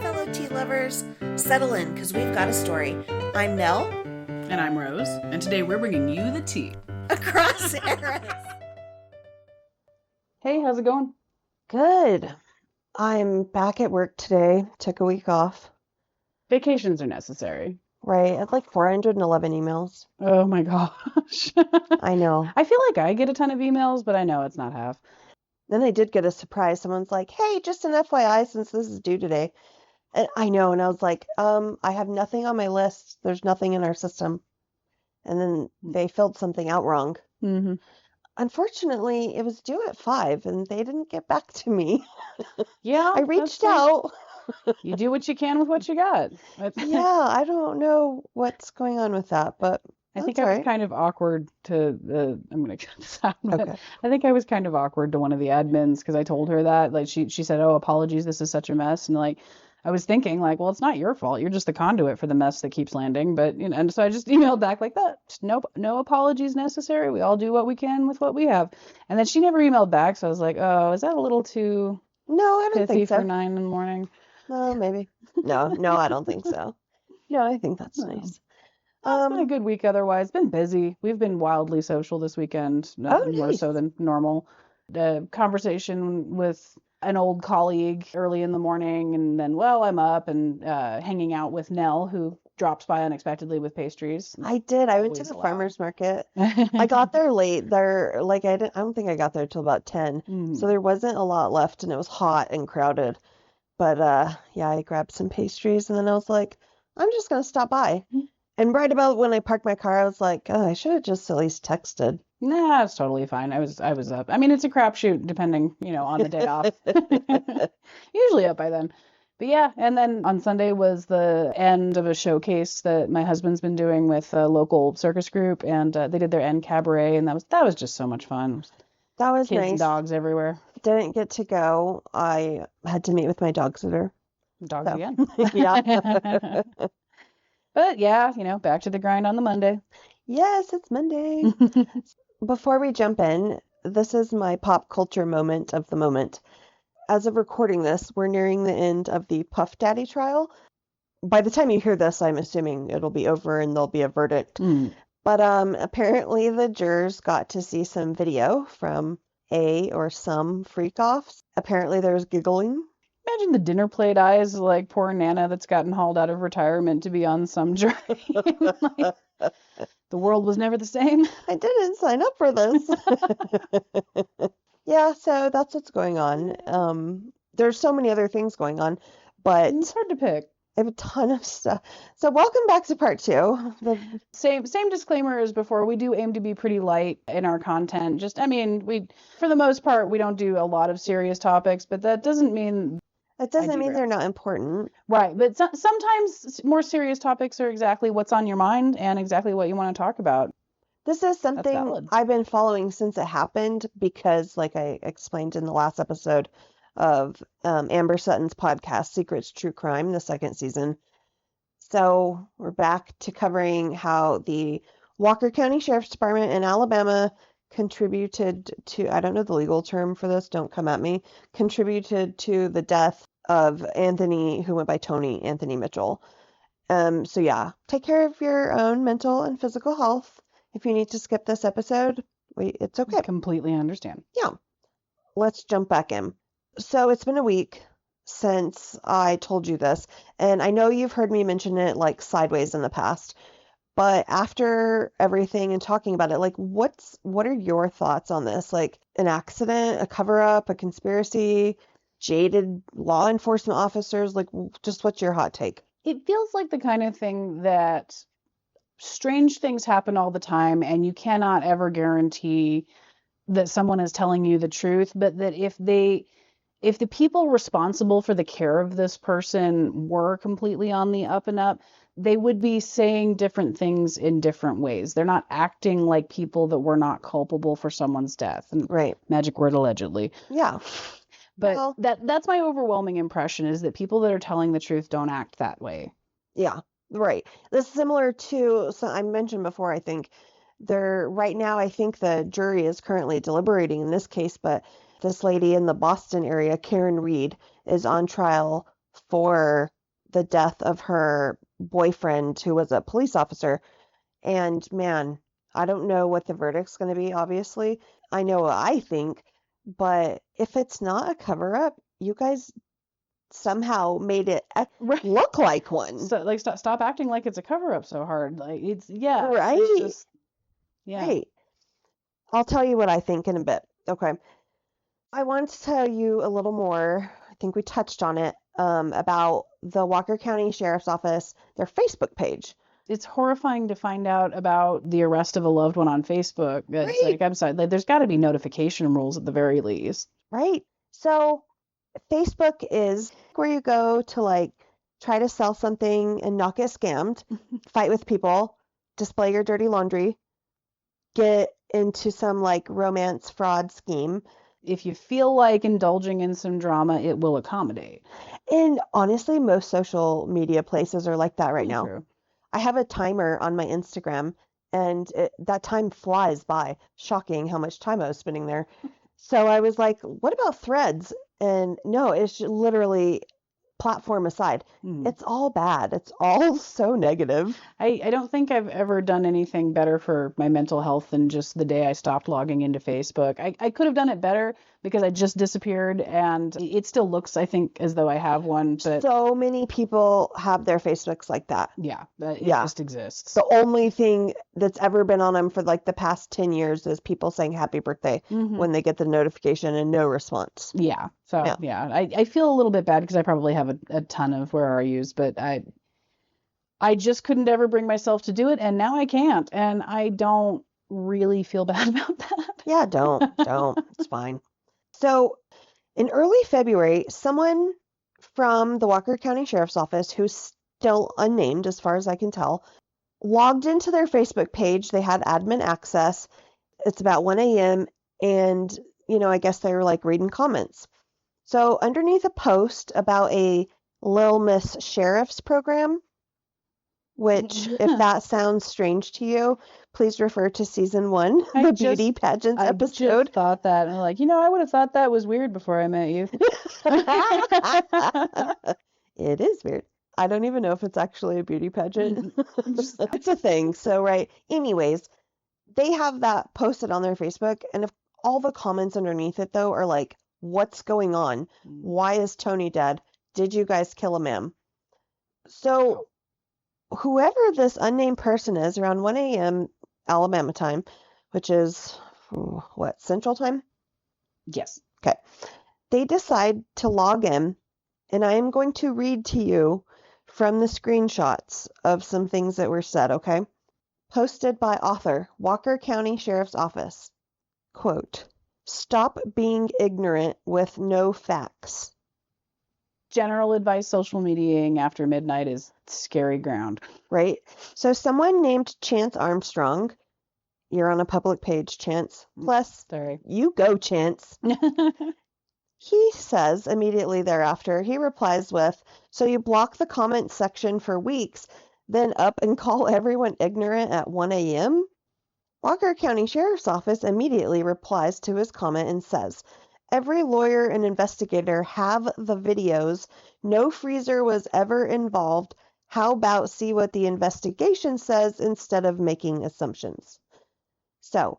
fellow tea lovers. Settle in, because we've got a story. I'm Nell. And I'm Rose. And today we're bringing you the tea. Across eras. Hey, how's it going? Good. I'm back at work today. Took a week off. Vacations are necessary. Right. I had like 411 emails. Oh my gosh. I know. I feel like I get a ton of emails, but I know it's not half. Then I did get a surprise. Someone's like, hey, just an FYI since this is due today. And I know. And I was like, I have nothing on my list. There's nothing in our system. And then they filled something out wrong. Mm-hmm. Unfortunately, it was due at 5 and they didn't get back to me. Yeah. I reached out. You do what you can with what you got. Yeah, I don't know what's going on with that, but I think that's I was right. kind of awkward to the, I'm going to cut this out, but Okay. I think I was kind of awkward to one of the admins because I told her that, like, she said, oh, apologies, this is such a mess. And like, I was thinking like, well, it's not your fault. You're just the conduit for the mess that keeps landing. But, you know, and so I just emailed back like that. No apologies necessary. We all do what we can with what we have. And then she never emailed back. So I was like, oh, is that a little too No, I don't pithy think so. for 9 in the morning? No, maybe. No, I don't think so. No, I think that's No. nice. Well, it's been a good week otherwise. Been busy. We've been wildly social this weekend, more nice. so than normal. Conversation with an old colleague early in the morning, and then, well, I'm up and hanging out with Nell, who drops by unexpectedly with pastries. I did. I went to Always the allowed. farmer's market. I got there late. I don't think I got there till about 10. Mhm. So there wasn't a lot left and it was hot and crowded. But yeah, I grabbed some pastries and then I was like, I'm just gonna stop by. And right about when I parked my car, I was like, oh, I should have just at least texted. Nah, it's totally fine. I was up. I mean, it's a crapshoot depending, on the day off. Usually up by then. But yeah, and then on Sunday was the end of a showcase that my husband's been doing with a local circus group, and they did their end cabaret, and that was just so much fun. That was Kids nice. and dogs everywhere. Didn't get to go. I had to meet with my dog sitter. Dogs So, again. yeah. But yeah, back to the grind on the Monday. Yes, it's Monday. Before we jump in, this is my pop culture moment of the moment. As of recording this, we're nearing the end of the Puff Daddy trial. By the time you hear this, I'm assuming it'll be over and there'll be a verdict. But apparently the jurors got to see some video from some freak-offs. Apparently there was giggling. Imagine the dinner plate eyes like poor Nana that's gotten hauled out of retirement to be on some jury. Like, the world was never the same. I didn't sign up for this. Yeah, so that's what's going on. There's so many other things going on, but It's hard to pick. I have a ton of stuff. So welcome back to part 2. Same disclaimer as before. We do aim to be pretty light in our content. We for the most part we don't do a lot of serious topics, but that doesn't mean It doesn't mean digress. they're not important. Right, but sometimes more serious topics are exactly what's on your mind and exactly what you want to talk about. This is something valid. I've been following since it happened because, like I explained in the last episode of Amber Sitton's podcast, Secrets True Crime, the 2nd season. So we're back to covering how the Walker County Sheriff's Department in Alabama contributed to, I don't know the legal term for this, don't come at me, contributed to the death of Anthony, who went by Tony Anthony Mitchell. So yeah, take care of your own mental and physical health. If you need to skip this episode, it's okay. Completely understand. Yeah. Let's jump back in. So it's been a week since I told you this, and I know you've heard me mention it like sideways in the past, but after everything and talking about it, like what are your thoughts on this? Like an accident, a cover-up, a conspiracy, jaded law enforcement officers? Like just what's your hot take? It feels like the kind of thing that strange things happen all the time, and you cannot ever guarantee that someone is telling you the truth, but that if the people responsible for the care of this person were completely on the up and up, they would be saying different things in different ways. They're not acting like people that were not culpable for someone's death. And Right. Magic word, allegedly. Yeah. But Well, that's my overwhelming impression, is that people that are telling the truth don't act that way. yeah, right. This is similar to, so I mentioned before, I think right now, I think the jury is currently deliberating in this case, but this lady in the Boston area, Karen Reed, is on trial for the death of her boyfriend, who was a police officer. And man, I don't know what the verdict's going to be, obviously. I know what I think, but if it's not a cover up, you guys somehow made it Right. look like one. So like stop acting like it's a cover up so hard. Like it's Right. It's just Right. I'll tell you what I think in a bit. Okay. I wanted to tell you a little more. I think we touched on it, about the Walker County Sheriff's Office, their Facebook page. It's horrifying to find out about the arrest of a loved one on Facebook. It's Right. like, I'm sorry, like, there's got to be notification rules at the very least. Right. So Facebook is where you go to like try to sell something and not get scammed, fight with people, display your dirty laundry, get into some like romance fraud scheme. If you feel like indulging in some drama, it will accommodate. And honestly, most social media places are like that right now. True. I have a timer on my Instagram, and that time flies by. Shocking how much time I was spending there. So I was like, what about Threads? And no, it's literally platform aside. It's all bad. It's all so negative. I don't think I've ever done anything better for my mental health than just the day I stopped logging into Facebook. I could have done it better because I just disappeared, and it still looks, I think, as though I have one. But So many people have their Facebooks like that. yeah, it Yeah. just exists. The only thing that's ever been on them for like the past 10 years is people saying happy birthday when they get the notification and no response. Yeah. So Yeah. I feel a little bit bad because I probably have a ton of where are yous, but I just couldn't ever bring myself to do it, and now I can't, and I don't really feel bad about that. Yeah, don't. It's fine. So in early February, someone from the Walker County Sheriff's Office, who's still unnamed as far as I can tell, logged into their Facebook page. They had admin access. It's about 1 a.m. and, I guess they were like reading comments. So underneath a post about a Lil Miss Sheriff's program, which if that sounds strange to you, please refer to season 1, the beauty pageants episode. I just thought that, and I'm like, I would have thought that was weird before I met you. It is weird. I don't even know if it's actually a beauty pageant. It's a thing. So, right. Anyways, they have that posted on their Facebook, and if all the comments underneath it, though, are like, what's going on? Why is Tony dead? Did you guys kill a man? So, whoever this unnamed person is, around 1 a.m. Alabama time, which is, what, Central Time? Yes. Okay. They decide to log in, and I am going to read to you from the screenshots of some things that were said, okay? Posted by author, Walker County Sheriff's Office. Quote, "Stop being ignorant with no facts." General advice, social mediating after midnight is scary ground. Right? So someone named Chance Armstrong, you're on a public page, Chance. Plus, Sorry. you go, Chance. He says immediately thereafter, he replies with, "So you block the comment section for weeks, then up and call everyone ignorant at 1 a.m.? Walker County Sheriff's Office immediately replies to his comment and says, "Every lawyer and investigator have the videos. No freezer was ever involved. How about see what the investigation says instead of making assumptions?" So,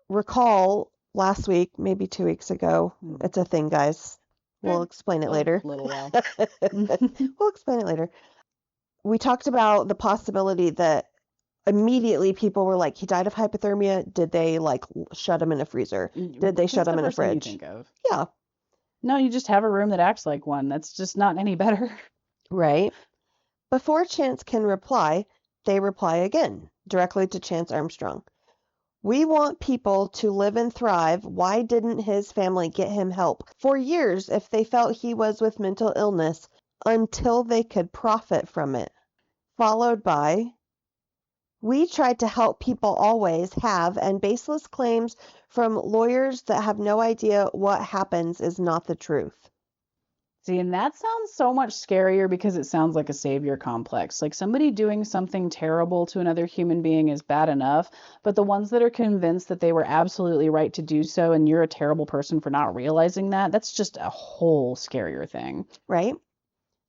recall last week, maybe 2 weeks ago. It's a thing, guys. We'll explain it later. A little while. We'll explain it later. We talked about the possibility that immediately people were like, he died of hypothermia. Did they like shut him in a freezer? Did they shut him in a fridge? You think of. Yeah. No, you just have a room that acts like one. That's just not any better. Right. Before Chance can reply, they reply again, directly to Chance Armstrong. "We want people to live and thrive. Why didn't his family get him help for years if they felt he was with mental illness until they could profit from it?" Followed by, "We tried to help people always have, and baseless claims from lawyers that have no idea what happens is not the truth." See, and that sounds so much scarier because it sounds like a savior complex. Like somebody doing something terrible to another human being is bad enough, but the ones that are convinced that they were absolutely right to do so and you're a terrible person for not realizing that, that's just a whole scarier thing. Right?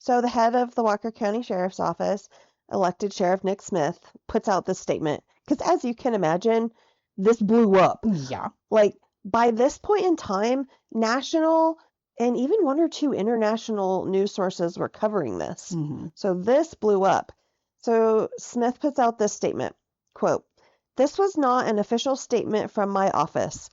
So the head of the Walker County Sheriff's Office, elected Sheriff Nick Smith, puts out this statement. Because as you can imagine, this blew up. Yeah. Like, by this point in time, national and even one or two international news sources were covering this. Mm-hmm. So this blew up. So Smith puts out this statement, quote, "This was not an official statement from my office.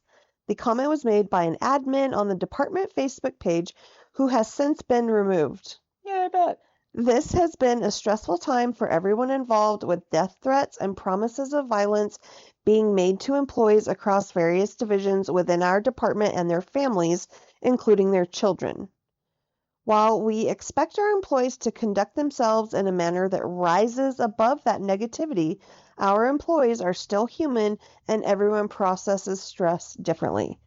The comment was made by an admin on the department Facebook page who has since been removed. Yeah, I bet. This has been a stressful time for everyone involved, with death threats and promises of violence being made to employees across various divisions within our department and their families, including their children. While we expect our employees to conduct themselves in a manner that rises above that negativity, our employees are still human and everyone processes stress differently.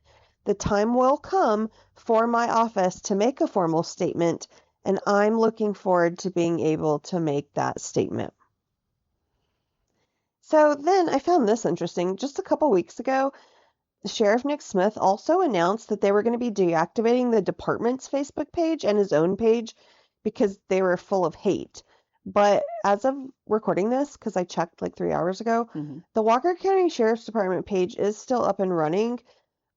The time will come for my office to make a formal statement, and I'm looking forward to being able to make that statement." So then I found this interesting. Just a couple weeks ago, Sheriff Nick Smith also announced that they were going to be deactivating the department's Facebook page and his own page because they were full of hate. But as of recording this, because I checked like 3 hours ago, Mm-hmm. the Walker County Sheriff's Department page is still up and running.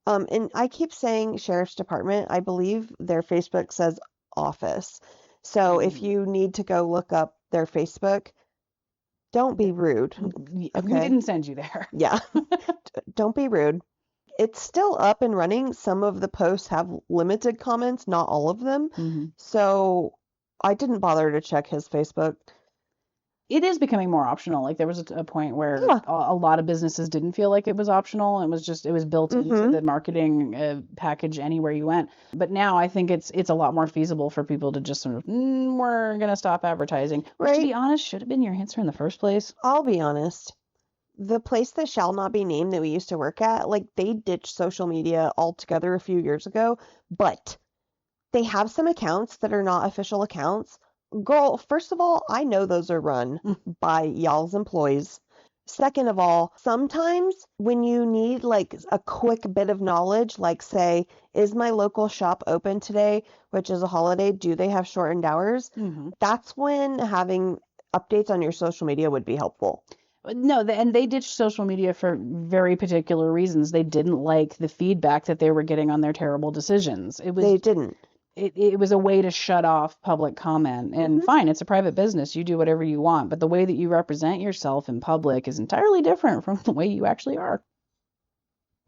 And I keep saying Sheriff's Department. I believe their Facebook says office. So if you need to go look up their Facebook, don't be rude. We Okay. didn't send you there. Yeah. Don't be rude. It's still up and running. Some of the posts have limited comments, not all of them. Mm-hmm. So I didn't bother to check his Facebook. It is becoming more optional. Like there was a point where Yeah. a lot of businesses didn't feel like it was optional. It was built into the marketing package anywhere you went. But now I think it's a lot more feasible for people to just sort of, we're going to stop advertising. Which, to Right. be honest, should have been your answer in the first place. I'll be honest. The place that shall not be named that we used to work at, like they ditched social media altogether a few years ago, but they have some accounts that are not official accounts. Girl, first of all, I know those are run by y'all's employees. Second of all, sometimes when you need like a quick bit of knowledge, like say, is my local shop open today, which is a holiday, do they have shortened hours? Mm-hmm. That's when having updates on your social media would be helpful. No, and they ditched social media for very particular reasons. They didn't like the feedback that they were getting on their terrible decisions. They didn't. It was a way to shut off public comment. And fine, it's a private business. You do whatever you want. But the way that you represent yourself in public is entirely different from the way you actually are.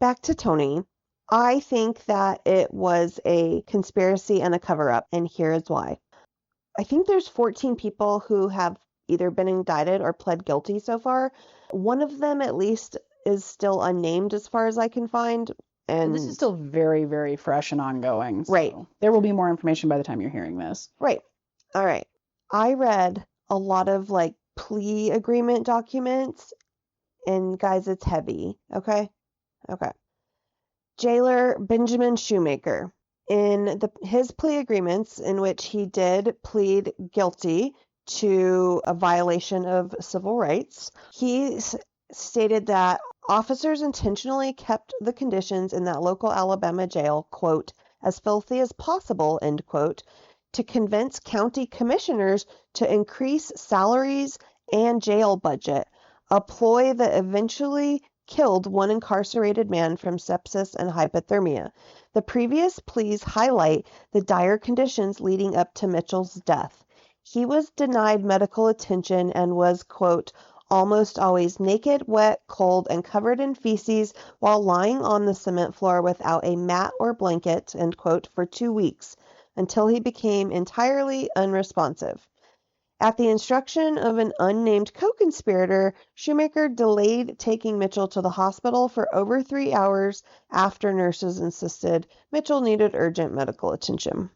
Back to Tony. I think that it was a conspiracy and a cover-up, and here is why. I think there's 14 people who have either been indicted or pled guilty so far. One of them, at least, is still unnamed as far as I can find. And this is still very, very fresh and ongoing. So right. There will be more information by the time you're hearing this. Right. All right. I read a lot of like plea agreement documents, and guys, it's heavy. Okay. Jailer Benjamin Shoemaker, in his plea agreements, in which he did plead guilty to a violation of civil rights, he stated that officers intentionally kept the conditions in that local Alabama jail, quote, as filthy as possible, end quote, to convince county commissioners to increase salaries and jail budget, a ploy that eventually killed one incarcerated man from sepsis and hypothermia. The previous pleas highlight the dire conditions leading up to Mitchell's death. He was denied medical attention and was, quote, almost always naked, wet, cold, and covered in feces while lying on the cement floor without a mat or blanket, end quote, for 2 weeks, until he became entirely unresponsive. At the instruction of an unnamed co-conspirator, Shoemaker delayed taking Mitchell to the hospital for over 3 hours after nurses insisted Mitchell needed urgent medical attention.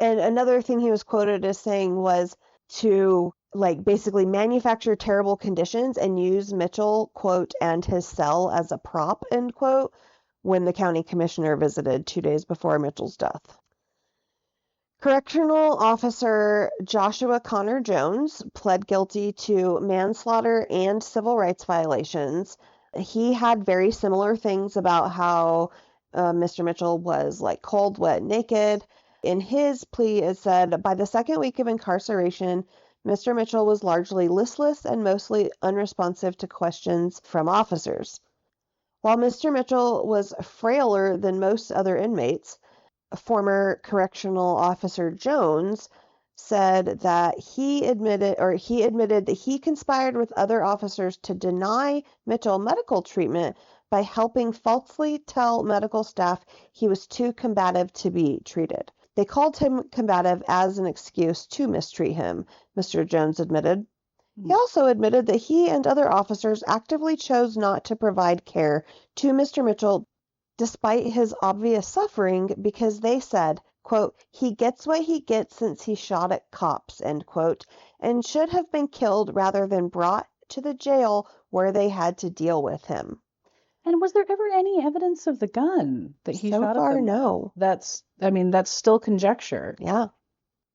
And another thing he was quoted as saying was to like basically manufacture terrible conditions and use Mitchell, quote, and his cell as a prop, end quote, when the county commissioner visited 2 days before Mitchell's death. Correctional Officer Joshua Connor Jones pled guilty to manslaughter and civil rights violations. He had very similar things about how Mr. Mitchell was like cold, wet, naked. In his plea, it said, by the second week of incarceration, Mr. Mitchell was largely listless and mostly unresponsive to questions from officers. While Mr. Mitchell was frailer than most other inmates, former correctional officer Jones said that he admitted that he conspired with other officers to deny Mitchell medical treatment by helping falsely tell medical staff he was too combative to be treated. They called him combative as an excuse to mistreat him, Mr. Jones admitted. He also admitted that he and other officers actively chose not to provide care to Mr. Mitchell despite his obvious suffering because they said, quote, he gets what he gets since he shot at cops, end quote, and should have been killed rather than brought to the jail where they had to deal with him. And was there ever any evidence of the gun that he So shot far, at them? no. That's still conjecture. Yeah.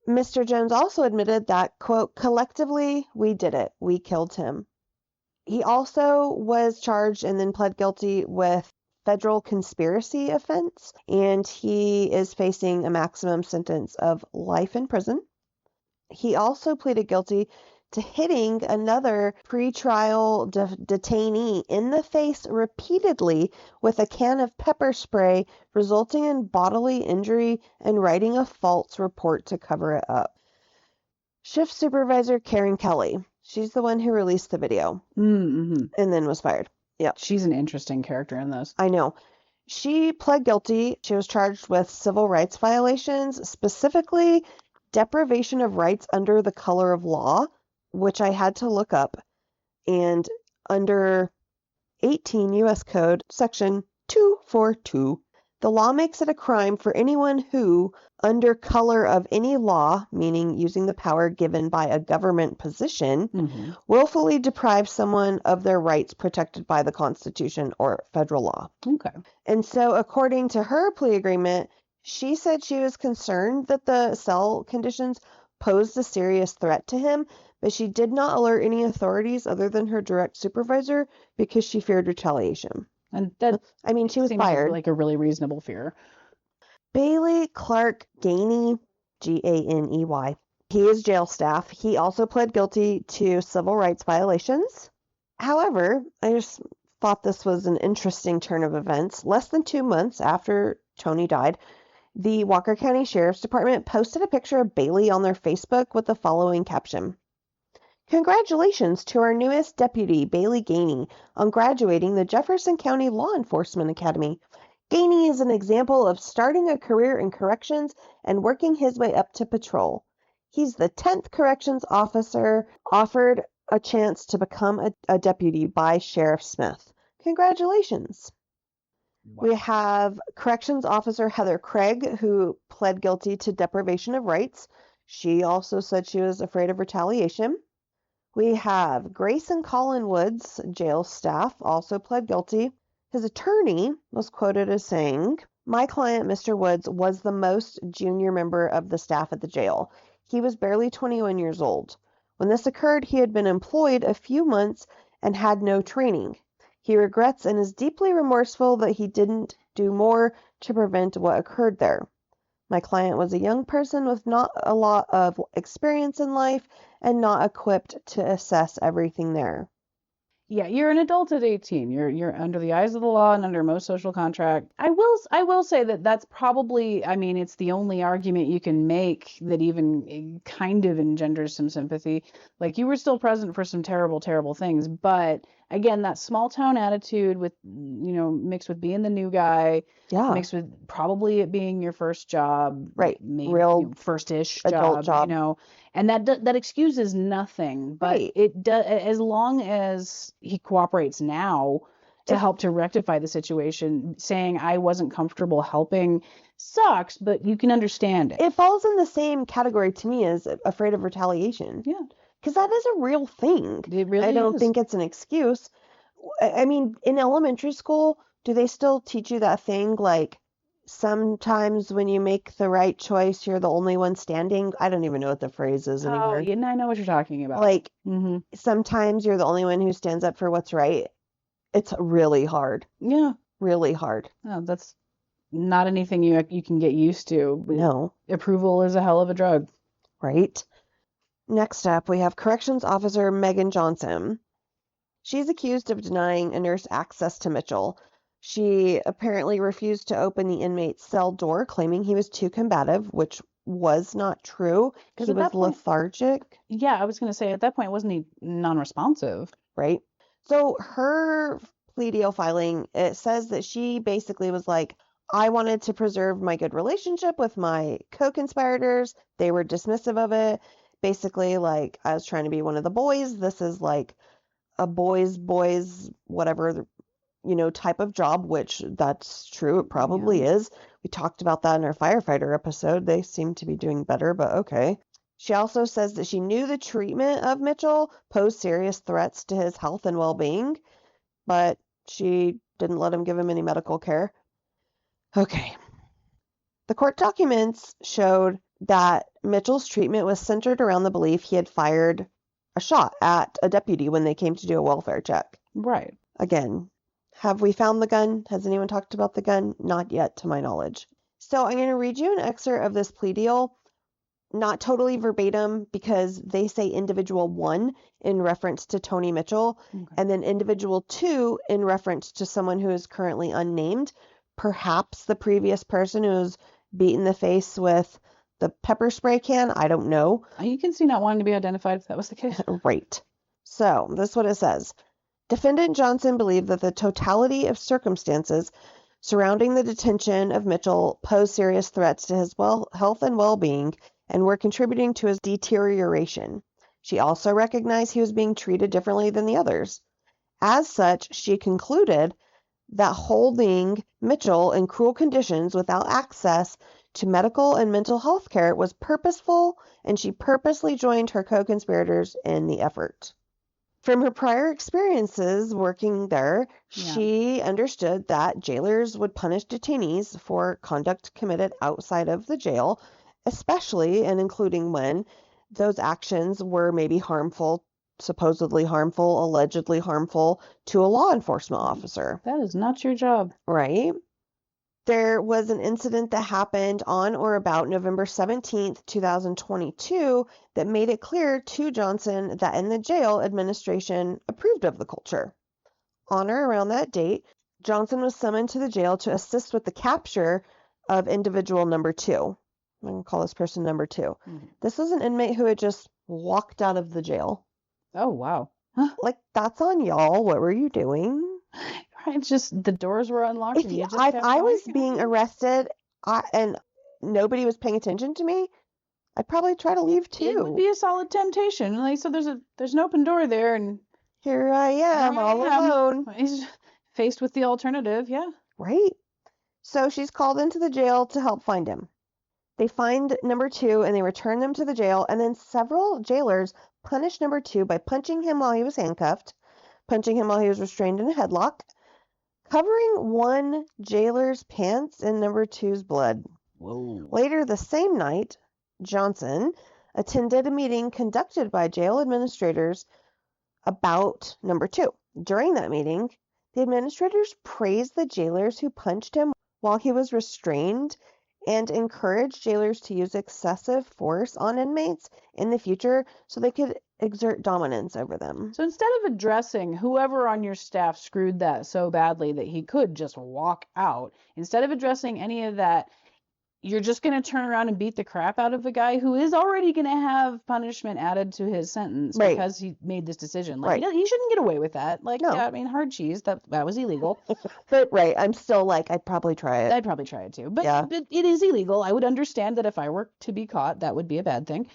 Mr. Jones also admitted that, quote, collectively, we did it. We killed him. He also was charged and then pled guilty with federal conspiracy offense, and he is facing a maximum sentence of life in prison. He also pleaded guilty to hitting another pretrial detainee in the face repeatedly with a can of pepper spray, resulting in bodily injury and writing a false report to cover it up. Shift supervisor Karen Kelly, she's the one who released the video and then was fired. Yeah. She's an interesting character in this. I know. She pled guilty. She was charged with civil rights violations, specifically deprivation of rights under the color of law, which I had to look up. And under 18 U.S. Code, Section 242, the law makes it a crime for anyone who, under color of any law, meaning using the power given by a government position, willfully deprives someone of their rights protected by the Constitution or federal law. Okay. And so, according to her plea agreement, she said she was concerned that the cell conditions posed a serious threat to him, but she did not alert any authorities other than her direct supervisor because she feared retaliation. And that, I mean, she was seems fired. like a really reasonable fear. Bailey Clark Ganey, Ganey. He is jail staff. He also pled guilty to civil rights violations. However, I just thought this was an interesting turn of events. Less than 2 months after Tony died, the Walker County Sheriff's Department posted a picture of Bailey on their Facebook with the following caption. Congratulations to our newest deputy, Bailey Ganey, on graduating the Jefferson County Law Enforcement Academy. Ganey is an example of starting a career in corrections and working his way up to patrol. He's the 10th corrections officer offered a chance to become a deputy by Sheriff Smith. Congratulations. We have Corrections Officer Heather Craig, who pled guilty to deprivation of rights. She also said she was afraid of retaliation. We have Grace and Colin Woods, jail staff, also pled guilty. His attorney was quoted as saying, my client, Mr. Woods, was the most junior member of the staff at the jail. He was barely 21 years old. When this occurred, he had been employed a few months and had no training. He regrets and is deeply remorseful that he didn't do more to prevent what occurred there. My client was a young person with not a lot of experience in life and not equipped to assess everything there. Yeah, you're an adult at 18. You're under the eyes of the law and under most social contract. I will say that that's probably, I mean, it's the only argument you can make that even kind of engenders some sympathy. Like, you were still present for some terrible, terrible things, but again, that small town attitude with, mixed with being the new guy, mixed with probably it being your first job, right? Maybe, real first-ish adult job. And that excuses nothing, but it does, as long as he cooperates now to help to rectify the situation. Saying I wasn't comfortable helping sucks, but you can understand it. It falls in the same category to me as afraid of retaliation. Yeah. Because that is a real thing. It really I don't is. think it's an excuse. I mean, in elementary school, do they still teach you that thing like sometimes when you make the right choice, you're the only one standing? I don't even know what the phrase is anymore. Oh, yeah, I know what you're talking about. Like, sometimes you're the only one who stands up for what's right. It's really hard. Yeah. Really hard. Oh, that's not anything you can get used to. No, Approval is a hell of a drug. right? Next up, we have Corrections Officer Megan Johnson. She's accused of denying a nurse access to Mitchell. She apparently refused to open the inmate's cell door, claiming he was too combative, which was not true. Because He at was that point, lethargic, yeah, I was going to say at that point, wasn't he non-responsive? right? So her plea deal filing, it says that she basically was like, I wanted to preserve my good relationship with my co-conspirators. They were dismissive of it. Basically, like, I was trying to be one of the boys. This is like a boys, whatever, type of job, which that's true. It probably is. We talked about that in our firefighter episode. They seem to be doing better, but okay. She also says that she knew the treatment of Mitchell posed serious threats to his health and well-being, but she didn't let him give him any medical care. Okay. The court documents showed that Mitchell's treatment was centered around the belief he had fired a shot at a deputy when they came to do a welfare check. Right. Again, have we found the gun? Has anyone talked about the gun? Not yet, to my knowledge. So I'm going to read you an excerpt of this plea deal, not totally verbatim, because they say individual 1 in reference to Tony Mitchell, and then individual 2 in reference to someone who is currently unnamed, perhaps the previous person who was beat in the face with the pepper spray can. I don't know. You can see not wanting to be identified if that was the case. Right. So this is what it says. Defendant Johnson believed that the totality of circumstances surrounding the detention of Mitchell posed serious threats to his health and well-being and were contributing to his deterioration. She also recognized he was being treated differently than the others. As such, she concluded that holding Mitchell in cruel conditions without access to medical and mental health care was purposeful, and she purposely joined her co-conspirators in the effort. From her prior experiences working there, she understood that jailers would punish detainees for conduct committed outside of the jail, especially and including when those actions were maybe harmful, supposedly harmful, allegedly harmful to a law enforcement officer. That is not your job. Right? There was an incident that happened on or about November 17th, 2022, that made it clear to Johnson that in the jail, administration approved of the culture. On or around that date, Johnson was summoned to the jail to assist with the capture of individual number 2. I'm going to call this person number 2. Mm-hmm. This was an inmate who had just walked out of the jail. Oh, wow. Like, that's on y'all. What were you doing? It's just the doors were unlocked. And If I was being arrested and nobody was paying attention to me, I'd probably try to leave too. It would be a solid temptation. Like, so there's an open door there, and here I am all alone. He's faced with the alternative. Yeah. Right. So she's called into the jail to help find him. They find number 2 and they return them to the jail, and then several jailers punish number 2 by punching him while he was handcuffed, punching him while he was restrained in a headlock, covering one jailer's pants in number 2's blood. Whoa. Later the same night, Johnson attended a meeting conducted by jail administrators about number 2. During that meeting, the administrators praised the jailers who punched him while he was restrained and encouraged jailers to use excessive force on inmates in the future so they could exert dominance over them. So instead of addressing whoever on your staff screwed that so badly that he could just walk out, instead of addressing any of that, you're just going to turn around and beat the crap out of a guy who is already going to have punishment added to his sentence because he made this decision. Like, he shouldn't get away with that. Like, no. Yeah, I mean, hard cheese, that was illegal. But I'm still like, I'd probably try it. I'd probably try it too. But it is illegal. I would understand that if I were to be caught, that would be a bad thing.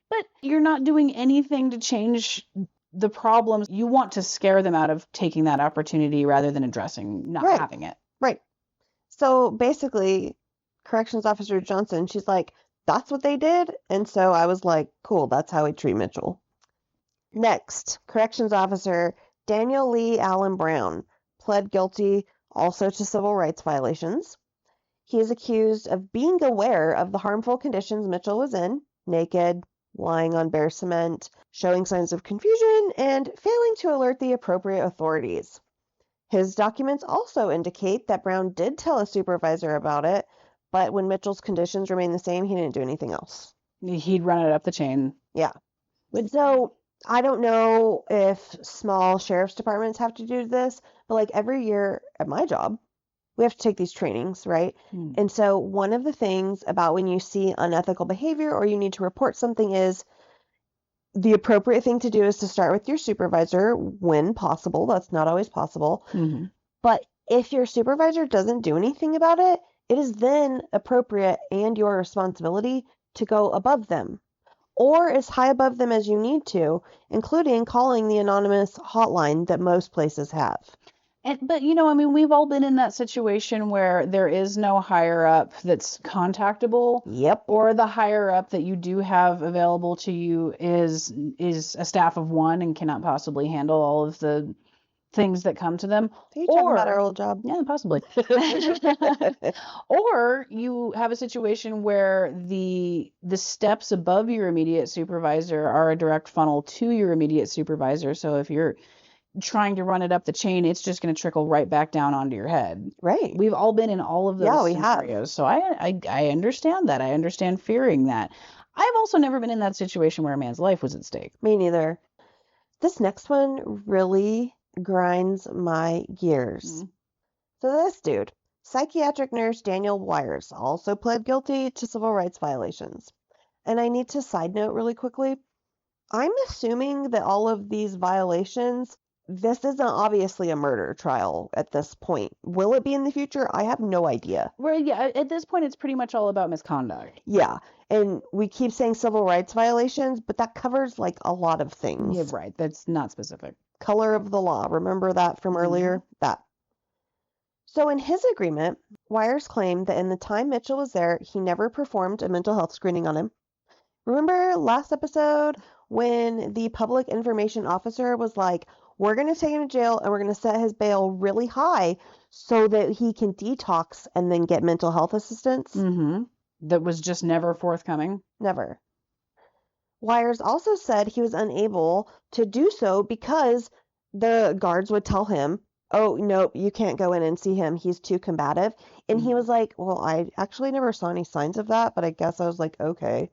But you're not doing anything to change the problems. You want to scare them out of taking that opportunity rather than addressing not having it. Right. So basically, Corrections Officer Johnson, she's like, that's what they did. And so I was like, cool, that's how we treat Mitchell. Next, Corrections Officer Daniel Lee Allen Brown pled guilty also to civil rights violations. He is accused of being aware of the harmful conditions Mitchell was in, naked, lying on bare cement, showing signs of confusion, and failing to alert the appropriate authorities. His documents also indicate that Brown did tell a supervisor about it, but when Mitchell's conditions remained the same, he didn't do anything else. He'd run it up the chain. Yeah. So I don't know if small sheriff's departments have to do this, but like every year at my job, we have to take these trainings, right? And so one of the things about when you see unethical behavior or you need to report something is the appropriate thing to do is to start with your supervisor when possible. That's not always possible. Mm-hmm. But if your supervisor doesn't do anything about it, it is then appropriate and your responsibility to go above them or as high above them as you need to, including calling the anonymous hotline that most places have. But I mean, we've all been in that situation where there is no higher up that's contactable. Yep. Or the higher up that you do have available to you is a staff of one and cannot possibly handle all of the things that come to them. Are you talking about our old job? Yeah, possibly. Or you have a situation where the steps above your immediate supervisor are a direct funnel to your immediate supervisor. So if you're trying to run it up the chain, it's just going to trickle right back down onto your head. Right. We've all been in all of those Yeah, we scenarios. have. So I understand that. I understand fearing that. I've also never been in that situation where a man's life was at stake. Me neither. This next one really grinds my gears. So this dude, psychiatric nurse Daniel Wires, also pled guilty to civil rights violations. And I need to side note really quickly. I'm assuming that all of these violations, this isn't obviously a murder trial at this point. Will it be in the future? I have no idea. Well, yeah, at this point, it's pretty much all about misconduct. Yeah, and we keep saying civil rights violations, but that covers like a lot of things. Yeah, right. That's not specific. Color of the law. Remember that from earlier? That. So in his agreement, Wires claimed that in the time Mitchell was there, he never performed a mental health screening on him. Remember last episode when the public information officer was like, we're going to take him to jail and we're going to set his bail really high so that he can detox and then get mental health assistance? Mm-hmm. That was just never forthcoming. Never. Wires also said he was unable to do so because the guards would tell him, oh, no, you can't go in and see him. He's too combative. And he was like, well, I actually never saw any signs of that, but I guess I was like, okay.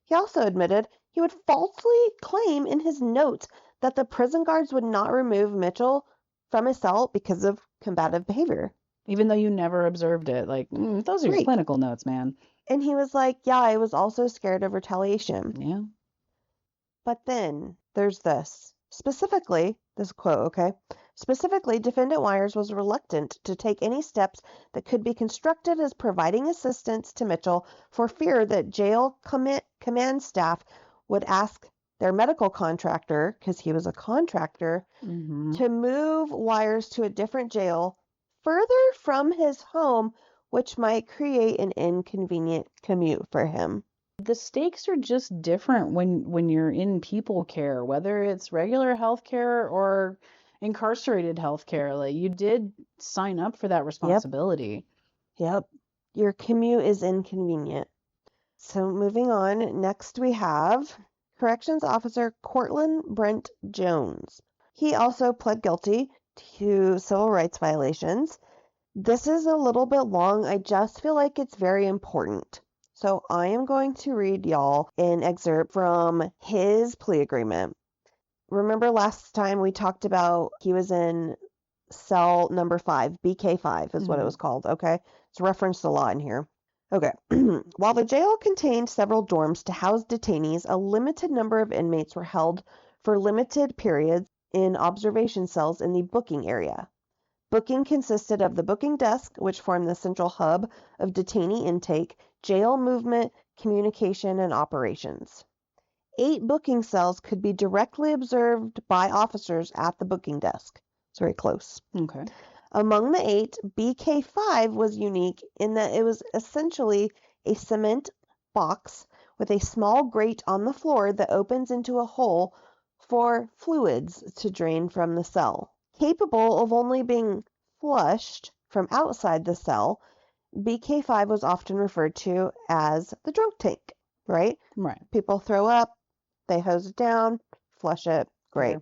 He also admitted he would falsely claim in his notes that the prison guards would not remove Mitchell from his cell because of combative behavior. Even though you never observed it. Like, those are your clinical notes, man. And he was like, yeah, I was also scared of retaliation. Yeah. But then there's this. Specifically, this quote, okay? Specifically, Defendant Wires was reluctant to take any steps that could be constructed as providing assistance to Mitchell for fear that jail command staff would ask their medical contractor, because he was a contractor, to move Wires to a different jail further from his home, which might create an inconvenient commute for him. The stakes are just different when you're in people care, whether it's regular health care or incarcerated health care. Like, you did sign up for that responsibility. Yep. Your commute is inconvenient. So moving on, next we have Corrections Officer Cortland Brent Jones. He also pled guilty to civil rights violations. This is a little bit long. I just feel like it's very important. So I am going to read y'all an excerpt from his plea agreement. Remember last time we talked about he was in cell number 5, BK5 is what it was called, okay? It's referenced a lot in here. Okay. While the jail contained several dorms to house detainees, a limited number of inmates were held for limited periods in observation cells in the booking area. Booking consisted of the booking desk, which formed the central hub of detainee intake, jail movement, communication, and operations. 8 booking cells could be directly observed by officers at the booking desk. It's very close. Okay. Among the 8, BK5 was unique in that it was essentially a cement box with a small grate on the floor that opens into a hole for fluids to drain from the cell. Capable of only being flushed from outside the cell, BK5 was often referred to as the drunk tank, right? Right. People throw up, they hose it down, flush it, great.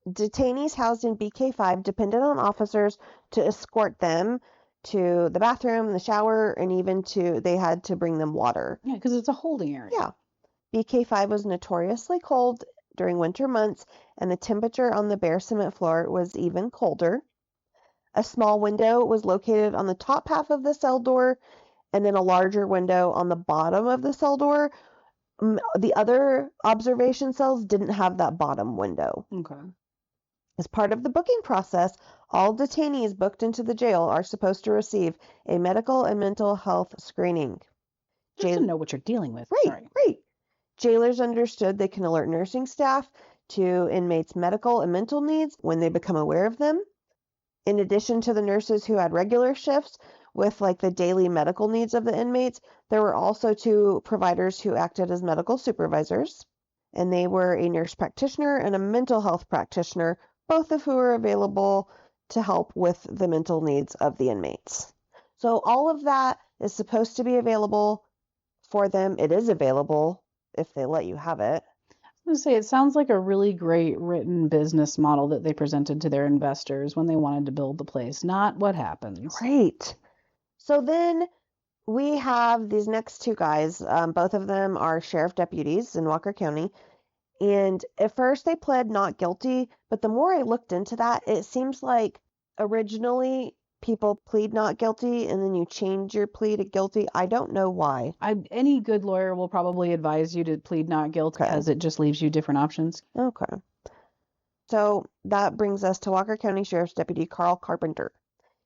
Detainees housed in BK5 depended on officers to escort them to the bathroom, the shower, and even they had to bring them water. Yeah, because it's a holding area. Yeah. BK5 was notoriously cold during winter months, and the temperature on the bare cement floor was even colder. A small window was located on the top half of the cell door, and then a larger window on the bottom of the cell door. The other observation cells didn't have that bottom window. Okay. As part of the booking process, all detainees booked into the jail are supposed to receive a medical and mental health screening. Just to know what you're dealing with. Right. Jailers understood they can alert nursing staff to inmates' medical and mental needs when they become aware of them. In addition to the nurses who had regular shifts with like the daily medical needs of the inmates, there were also 2 providers who acted as medical supervisors, and they were a nurse practitioner and a mental health practitioner, both of who were available to help with the mental needs of the inmates. So all of that is supposed to be available for them. It is available if they let you have it. I was going to say, it sounds like a really great written business model that they presented to their investors when they wanted to build the place, not what happens. Right. So then we have these next 2 guys. Both of them are sheriff deputies in Walker County. And at first they pled not guilty, but the more I looked into that, it seems like originally people plead not guilty and then you change your plea to guilty. I don't know why. Any good lawyer will probably advise you to plead not guilty because it just leaves you different options. Okay. So that brings us to Walker County Sheriff's Deputy Carl Carpenter.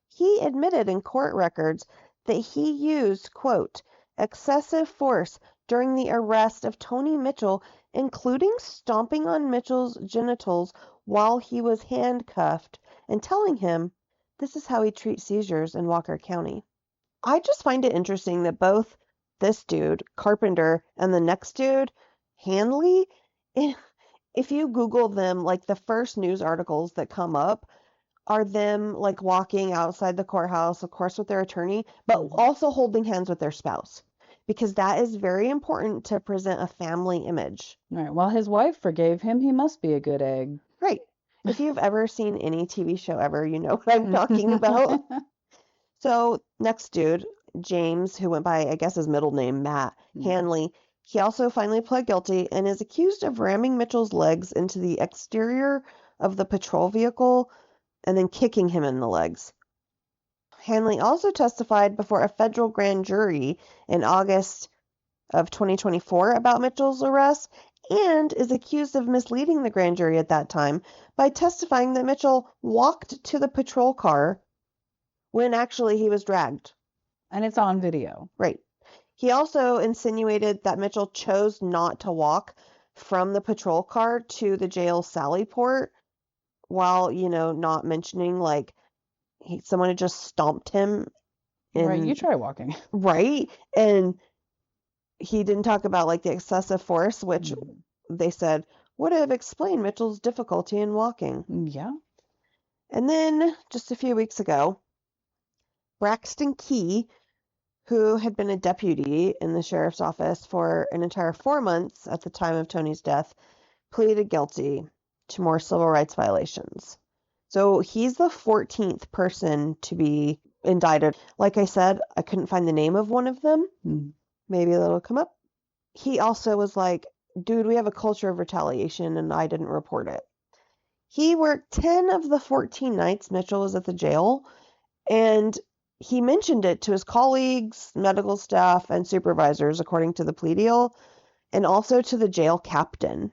He admitted in court records that he used, quote, excessive force during the arrest of Tony Mitchell, including stomping on Mitchell's genitals while he was handcuffed and telling him this is how he treats seizures in Walker County. I just find it interesting that both this dude, Carpenter, and the next dude, Hanley, if you Google them, like the first news articles that come up are them like walking outside the courthouse, of course with their attorney, but also holding hands with their spouse, because that is very important to present a family image. All right. Well, his wife forgave him. He must be a good egg. Right. If you've ever seen any TV show ever, you know what I'm talking about. So next dude, James, who went by, I guess his middle name, Matt Hanley, he also finally pled guilty and is accused of ramming Mitchell's legs into the exterior of the patrol vehicle and then kicking him in the legs. Hanley also testified before a federal grand jury in August of 2024 about Mitchell's arrest and is accused of misleading the grand jury at that time by testifying that Mitchell walked to the patrol car when actually he was dragged. And it's on video. Right. He also insinuated that Mitchell chose not to walk from the patrol car to the jail sally port while, not mentioning like someone had just stomped him. Right, you try walking. Right. And he didn't talk about like the excessive force, which they said would have explained Mitchell's difficulty in walking. Yeah. And then just a few weeks ago, Braxton Key, who had been a deputy in the sheriff's office for an entire 4 months at the time of Tony's death, pleaded guilty to more civil rights violations. So he's the 14th person to be indicted. Like I said, I couldn't find the name of one of them. Maybe that'll come up. He also was like, dude, we have a culture of retaliation and I didn't report it. He worked 10 of the 14 nights Mitchell was at the jail, and he mentioned it to his colleagues, medical staff, and supervisors, according to the plea deal, and also to the jail captain.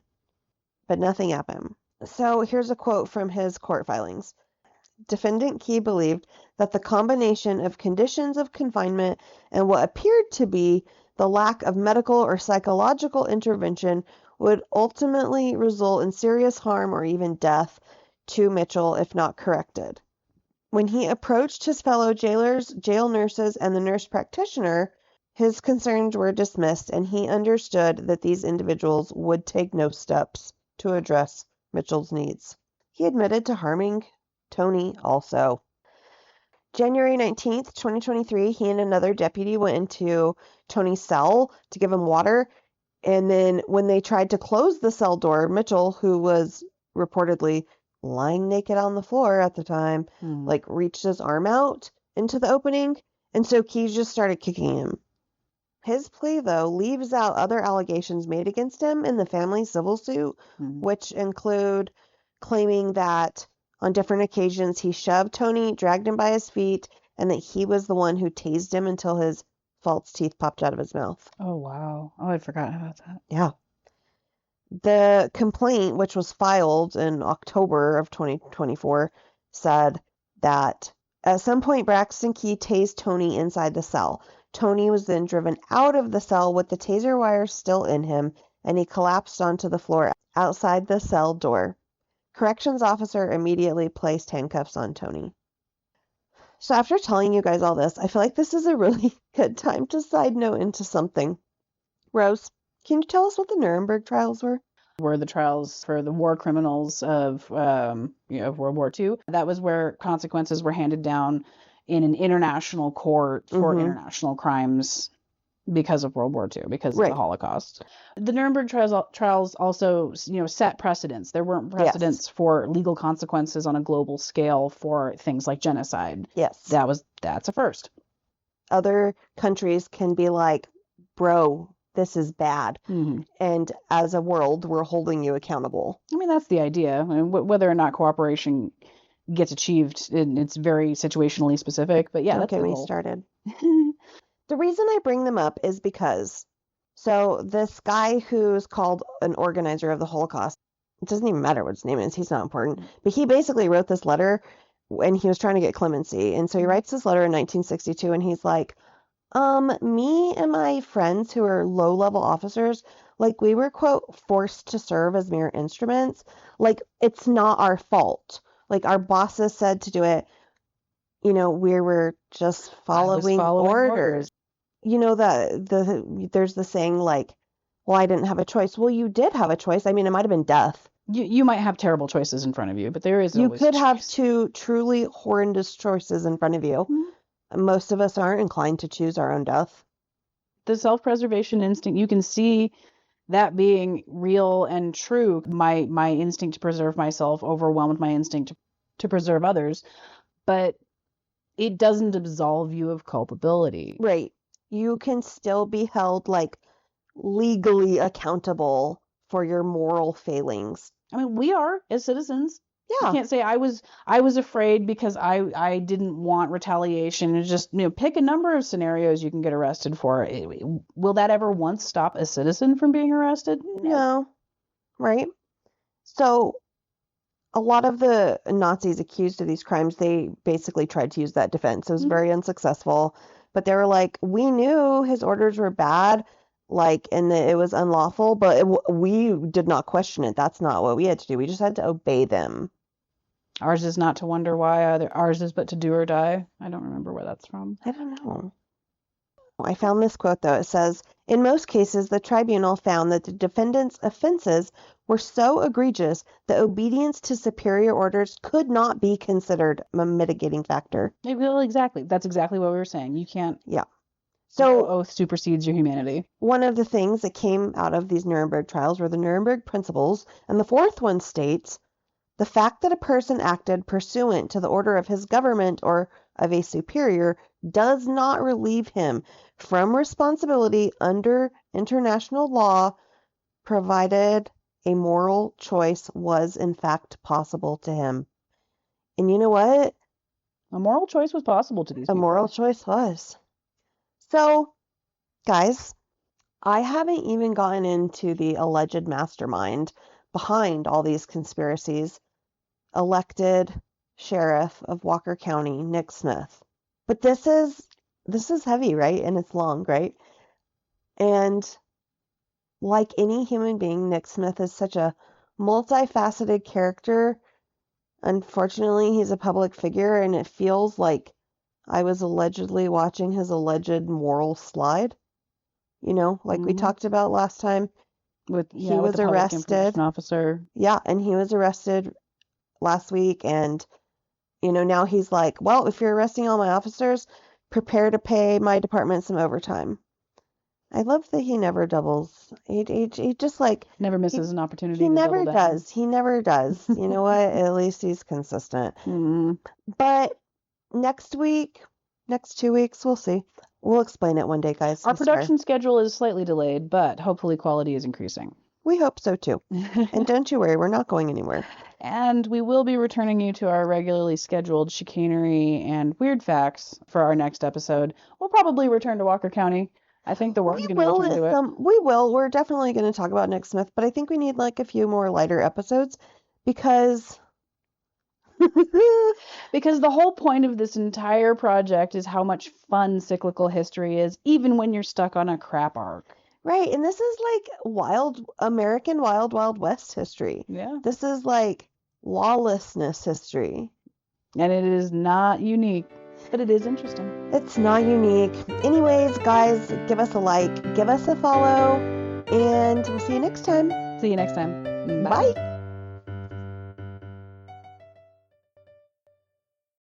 But nothing happened. So here's a quote from his court filings. Defendant Key believed that the combination of conditions of confinement and what appeared to be the lack of medical or psychological intervention would ultimately result in serious harm or even death to Mitchell if not corrected. When he approached his fellow jailers, jail nurses, and the nurse practitioner, his concerns were dismissed, and he understood that these individuals would take no steps to address Mitchell's needs. He admitted to harming Tony also. January 19th, 2023, he and another deputy went into Tony's cell to give him water, and then when they tried to close the cell door, Mitchell, who was reportedly lying naked on the floor at the time, like reached his arm out into the opening, and so Key just started kicking him. His plea, though, leaves out other allegations made against him in the family civil suit, which include claiming that on different occasions he shoved Tony, dragged him by his feet, and that he was the one who tased him until his false teeth popped out of his mouth. Oh, wow. Oh, I'd forgotten about that. Yeah. The complaint, which was filed in October of 2024, said that at some point Braxton Key tased Tony inside the cell. Tony was then driven out of the cell with the taser wire still in him, and he collapsed onto the floor outside the cell door. Corrections officer immediately placed handcuffs on Tony. So after telling you guys all this, I feel like this is a really good time to side note into something. Rose, can you tell us what the Nuremberg trials were? Were the trials for the war criminals of World War II. That was where consequences were handed down in an international court for international crimes because of World War II, because of the Holocaust. The Nuremberg trials also, set precedents. There weren't precedents for legal consequences on a global scale for things like genocide. Yes. That's a first. Other countries can be like, bro, this is bad. And as a world, we're holding you accountable. I mean, that's the idea. I mean, whether or not cooperation gets achieved, it's very situationally specific. But yeah, Don't get me started. The reason I bring them up is because, so this guy who's called an organizer of the Holocaust, it doesn't even matter what his name is, he's not important, but he basically wrote this letter when he was trying to get clemency. And so he writes this letter in 1962, and he's like, me and my friends who are low-level officers, like, we were, quote, forced to serve as mere instruments. Like, it's not our fault. Like, our bosses said to do it. We were just following orders. There's the saying, like, well, I didn't have a choice. Well, you did have a choice. I mean, it might have been death. You might have terrible choices in front of you, but there is always You could have two truly horrendous choices in front of you. Most of us aren't inclined to choose our own death. The self-preservation instinct, you can see that being real and true. My instinct to preserve myself overwhelmed my instinct to preserve others, but it doesn't absolve you of culpability. Right. You can still be held, like, legally accountable for your moral failings. I mean, we are as citizens. Yeah. You can't say I was afraid because I didn't want retaliation. It's just, pick a number of scenarios you can get arrested for. Will that ever once stop a citizen from being arrested? No. Right? So a lot of the Nazis accused of these crimes, they basically tried to use that defense. It was very unsuccessful. But they were like, we knew his orders were bad, like, and that it was unlawful, but we did not question it. That's not what we had to do. We just had to obey them. Ours is not to wonder why, either. Ours is but to do or die. I don't remember where that's from. I don't know. I found this quote, though. It says, in most cases, the tribunal found that the defendant's offenses were so egregious that obedience to superior orders could not be considered a mitigating factor. Well, exactly. That's exactly what we were saying. You can't. Yeah. So no oath supersedes your humanity. One of the things that came out of these Nuremberg trials were the Nuremberg principles, and the fourth one states, the fact that a person acted pursuant to the order of his government or of a superior does not relieve him from responsibility under international law, provided a moral choice was in fact possible to him. And you know what? A moral choice was possible to these people. A moral choice was. So, guys, I haven't even gotten into the alleged mastermind behind all these conspiracies, elected sheriff of Walker County, Nick Smith. But this is heavy, right? And it's long, right? And like any human being, Nick Smith is such a multifaceted character. Unfortunately, he's a public figure, and it feels like I was allegedly watching his alleged moral slide. Like we talked about last time. He was arrested. Officer. Yeah, and he was arrested last week, and now he's like, well, if you're arresting all my officers, prepare to pay my department some overtime. I love that he never doubles. He just like Never he, misses an opportunity he to double never down. does. He never does. You know what? At least he's consistent. Mm. But next 2 weeks, we'll see. We'll explain it one day, guys. Our I swear. production schedule is slightly delayed, but hopefully quality is increasing. We hope so too. And don't you worry, we're not going anywhere. And we will be returning you to our regularly scheduled chicanery and weird facts for our next episode. We'll probably return to Walker County. I think the world's going to return to it. We will. We're definitely going to talk about Nick Smith, but I think we need like a few more lighter episodes because Because the whole point of this entire project is how much fun cyclical history is, even when you're stuck on a crap arc. right, and this is like American Wild Wild West history. Yeah. This is like lawlessness history. And it is not unique, but it is interesting. It's not unique. Anyways, guys, give us a like, give us a follow, and we'll see you next time. See you next time. Bye.